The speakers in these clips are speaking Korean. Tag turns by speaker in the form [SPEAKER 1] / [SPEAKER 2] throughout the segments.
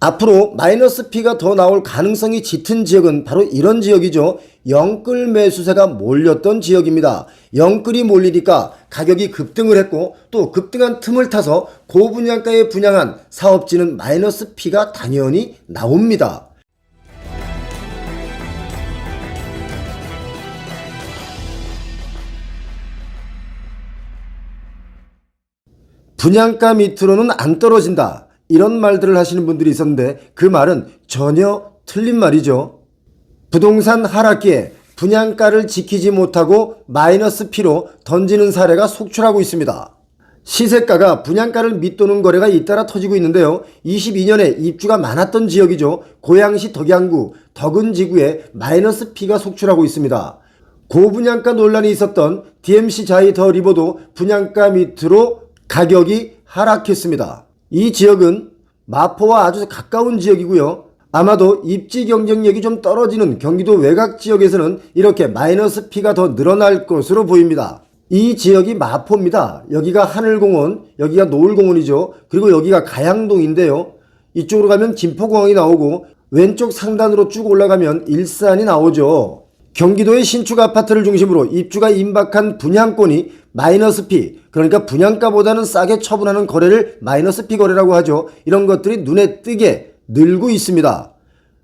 [SPEAKER 1] 앞으로 마이너스 P가 더 나올 가능성이 짙은 지역은 바로 이런 지역이죠. 영끌 매수세가 몰렸던 지역입니다. 영끌이 몰리니까 가격이 급등을 했고 또 급등한 틈을 타서 고분양가에 분양한 사업지는 마이너스 P가 당연히 나옵니다. 분양가 밑으로는 안 떨어진다. 이런 말들을 하시는 분들이 있었는데 그 말은 전혀 틀린 말이죠. 부동산 하락기에 분양가를 지키지 못하고 마이너스 P로 던지는 사례가 속출하고 있습니다. 시세가가 분양가를 밑도는 거래가 잇따라 터지고 있는데요. 22년에 입주가 많았던 지역이죠. 고양시 덕양구, 덕은지구에 마이너스 P가 속출하고 있습니다. 고분양가 논란이 있었던 DMC 자이 더 리버도 분양가 밑으로 가격이 하락했습니다. 이 지역은 마포와 아주 가까운 지역이고요. 아마도 입지 경쟁력이 좀 떨어지는 경기도 외곽 지역에서는 이렇게 마이너스 P가 더 늘어날 것으로 보입니다. 이 지역이 마포입니다. 여기가 하늘공원, 여기가 노을공원이죠. 그리고 여기가 가양동인데요. 이쪽으로 가면 김포공항이 나오고 왼쪽 상단으로 쭉 올라가면 일산이 나오죠. 경기도의 신축 아파트를 중심으로 입주가 임박한 분양권이 마이너스 P, 그러니까 분양가보다는 싸게 처분하는 거래를 마이너스 P 거래라고 하죠. 이런 것들이 눈에 띄게 늘고 있습니다.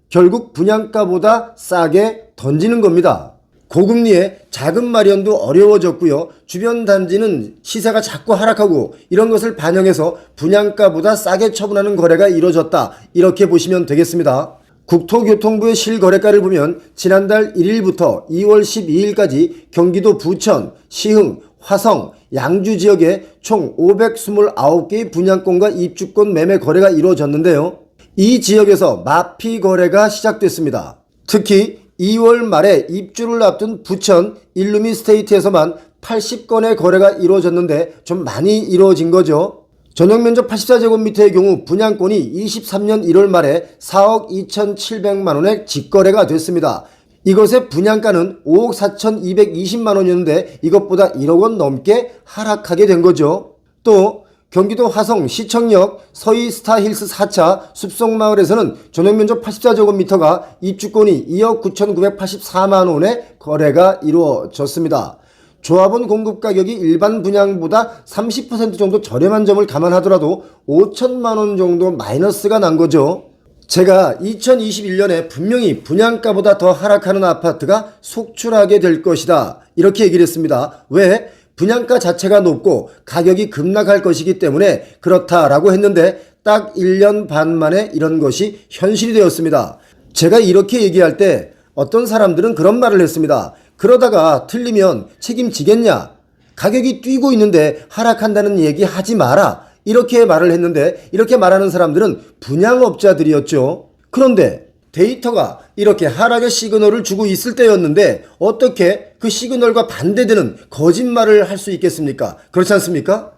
[SPEAKER 1] 결국 분양가보다 싸게 던지는 겁니다. 고금리에 자금 마련도 어려워졌고요. 주변 단지는 시세가 자꾸 하락하고 이런 것을 반영해서 분양가보다 싸게 처분하는 거래가 이루어졌다. 이렇게 보시면 되겠습니다. 국토교통부의 실거래가를 보면 지난달 1일부터 2월 12일까지 경기도 부천, 시흥, 화성, 양주 지역에 총 529개의 분양권과 입주권 매매 거래가 이루어졌는데요. 이 지역에서 마피 거래가 시작됐습니다. 특히 2월 말에 입주를 앞둔 부천 일루미스테이트에서만 80건의 거래가 이루어졌는데 좀 많이 이루어진 거죠. 전용면적 84제곱미터의 경우 분양권이 23년 1월 말에 4억 2,700만원에 직거래가 됐습니다. 이것의 분양가는 5억 4,220만원이었는데 이것보다 1억원 넘게 하락하게 된 거죠. 또 경기도 화성 시청역 서희 스타힐스 4차 숲속마을에서는 전용면적 84제곱미터가 입주권이 2억 9,984만원에 거래가 이루어졌습니다. 조합원 공급 가격이 일반 분양보다 30% 정도 저렴한 점을 감안하더라도 5천만원 정도 마이너스가 난 거죠. 제가 2021년에 분명히 분양가보다 더 하락하는 아파트가 속출하게 될 것이다. 이렇게 얘기를 했습니다. 왜? 분양가 자체가 높고 가격이 급락할 것이기 때문에 그렇다라고 했는데 딱 1년 반 만에 이런 것이 현실이 되었습니다. 제가 이렇게 얘기할 때 어떤 사람들은 그런 말을 했습니다. 그러다가 틀리면 책임지겠냐? 가격이 뛰고 있는데 하락한다는 얘기 하지 마라. 이렇게 말을 했는데 이렇게 말하는 사람들은 분양업자들이었죠. 그런데 데이터가 이렇게 하락의 시그널을 주고 있을 때였는데 어떻게 그 시그널과 반대되는 거짓말을 할 수 있겠습니까? 그렇지 않습니까?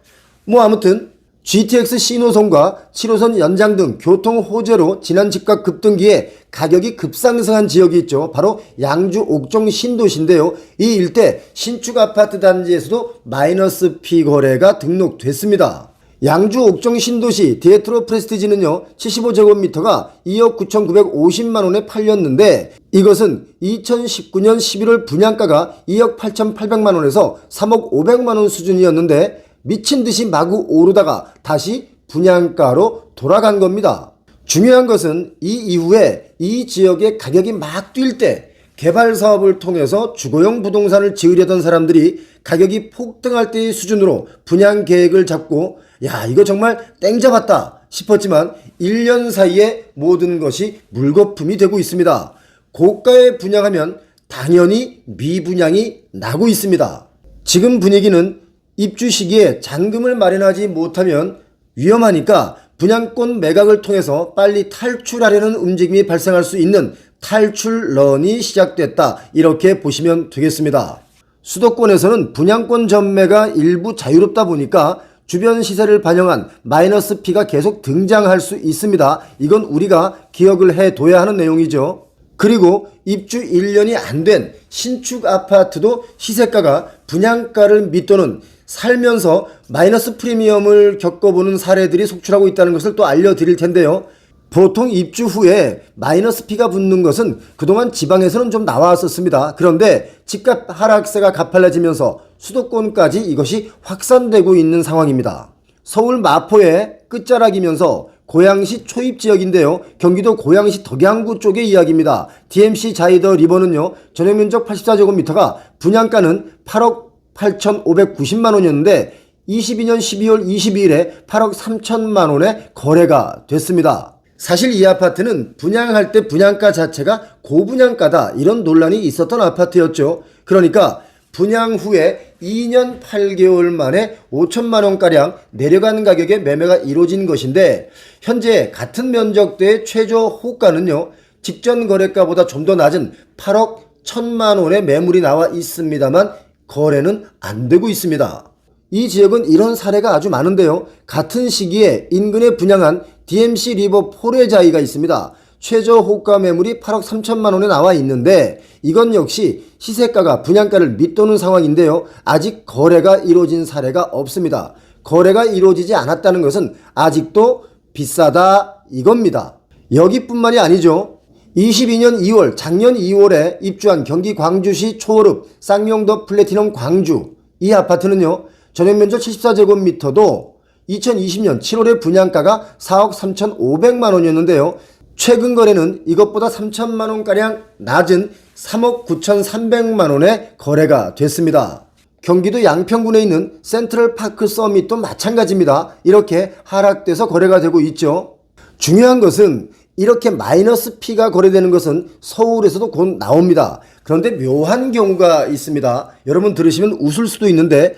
[SPEAKER 1] 아무튼 GTX 신호선과 7호선 연장 등 교통 호재로 지난 집값 급등기에 가격이 급상승한 지역이 있죠. 바로 양주 옥정 신도시인데요. 이 일대 신축 아파트 단지에서도 마이너스 P 거래가 등록됐습니다. 양주 옥정 신도시 디에트로 프레스티지는요 75제곱미터가 2억 9,950만원에 팔렸는데 이것은 2019년 11월 분양가가 2억 8,800만원에서 3억 500만원 수준이었는데 미친듯이 마구 오르다가 다시 분양가로 돌아간 겁니다. 중요한 것은 이 이후에 이 지역의 가격이 막 뛸 때 개발 사업을 통해서 주거용 부동산을 지으려던 사람들이 가격이 폭등할 때의 수준으로 분양 계획을 잡고 야 이거 정말 땡 잡았다 싶었지만 1년 사이에 모든 것이 물거품이 되고 있습니다. 고가에 분양하면 당연히 미분양이 나고 있습니다. 지금 분위기는 입주 시기에 잔금을 마련하지 못하면 위험하니까 분양권 매각을 통해서 빨리 탈출하려는 움직임이 발생할 수 있는 탈출런이 시작됐다. 이렇게 보시면 되겠습니다. 수도권에서는 분양권 전매가 일부 자유롭다 보니까 주변 시세를 반영한 마이너스 P가 계속 등장할 수 있습니다. 이건 우리가 기억을 해둬야 하는 내용이죠. 그리고 입주 1년이 안 된 신축 아파트도 시세가가 분양가를 밑도는 살면서 마이너스 프리미엄을 겪어보는 사례들이 속출하고 있다는 것을 또 알려드릴 텐데요. 보통 입주 후에 마이너스 P가 붙는 것은 그동안 지방에서는 좀 나왔었습니다. 그런데 집값 하락세가 가팔라지면서 수도권까지 이것이 확산되고 있는 상황입니다. 서울 마포의 끝자락이면서 고양시 초입지역인데요. 경기도 고양시 덕양구 쪽의 이야기입니다. DMC 자이더 리버는요. 전용면적 84제곱미터가 분양가는 8억 8,590만 원이었는데 22년 12월 22일에 8억 3천만 원에 거래가 됐습니다. 사실 이 아파트는 분양할 때 분양가 자체가 고분양가다 이런 논란이 있었던 아파트였죠. 그러니까 분양 후에 2년 8개월 만에 5천만 원가량 내려가는 가격에 매매가 이루어진 것인데 현재 같은 면적대의 최저 호가는요. 직전 거래가보다 좀 더 낮은 8억 1천만 원의 매물이 나와 있습니다만 거래는 안 되고 있습니다. 이 지역은 이런 사례가 아주 많은데요. 같은 시기에 인근에 분양한 DMC 리버 포레자이가 있습니다. 최저 호가 매물이 8억 3천만 원에 나와 있는데 이건 역시 시세가가 분양가를 밑도는 상황인데요. 아직 거래가 이루어진 사례가 없습니다. 거래가 이루어지지 않았다는 것은 아직도 비싸다 이겁니다. 여기뿐만이 아니죠. 22년 2월 작년 2월에 입주한 경기 광주시 초월읍 쌍용더 플래티넘 광주 이 아파트는요. 전용면적 74제곱미터도 2020년 7월에 분양가가 4억 3,500만 원이었는데요. 최근 거래는 이것보다 3천만 원가량 낮은 3억 9,300만 원에 거래가 됐습니다. 경기도 양평군에 있는 센트럴파크 서밋도 마찬가지입니다. 이렇게 하락돼서 거래가 되고 있죠. 중요한 것은 이렇게 마이너스 P가 거래되는 것은 서울에서도 곧 나옵니다. 그런데 묘한 경우가 있습니다. 여러분 들으시면 웃을 수도 있는데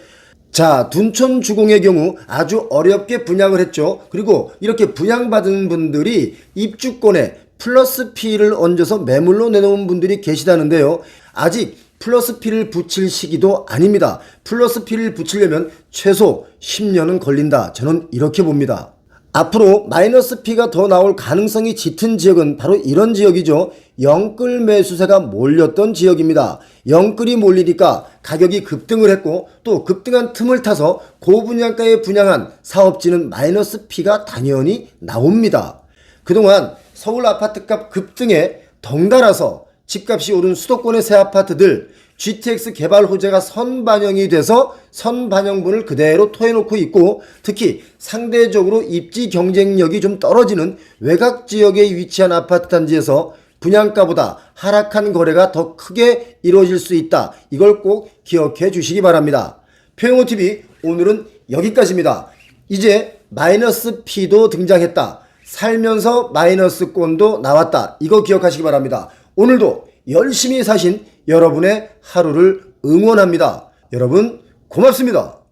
[SPEAKER 1] 자, 둔촌 주공의 경우 아주 어렵게 분양을 했죠. 그리고 이렇게 분양받은 분들이 입주권에 플러스 P를 얹어서 매물로 내놓은 분들이 계시다는데요. 아직 플러스 P를 붙일 시기도 아닙니다. 플러스 P를 붙이려면 최소 10년은 걸린다. 저는 이렇게 봅니다. 앞으로 마이너스 P가 더 나올 가능성이 짙은 지역은 바로 이런 지역이죠. 영끌 매수세가 몰렸던 지역입니다. 영끌이 몰리니까 가격이 급등을 했고 또 급등한 틈을 타서 고분양가에 분양한 사업지는 마이너스 P가 당연히 나옵니다. 그동안 서울 아파트값 급등에 덩달아서 집값이 오른 수도권의 새 아파트들 GTX 개발 호재가 선반영이 돼서 선반영분을 그대로 토해놓고 있고 특히 상대적으로 입지 경쟁력이 좀 떨어지는 외곽 지역에 위치한 아파트 단지에서 분양가보다 하락한 거래가 더 크게 이루어질 수 있다. 이걸 꼭 기억해 주시기 바랍니다. 표영호TV 오늘은 여기까지입니다. 이제 마이너스 P도 등장했다. 살면서 마이너스권도 나왔다. 이거 기억하시기 바랍니다. 오늘도 열심히 사신 여러분의 하루를 응원합니다. 여러분 고맙습니다.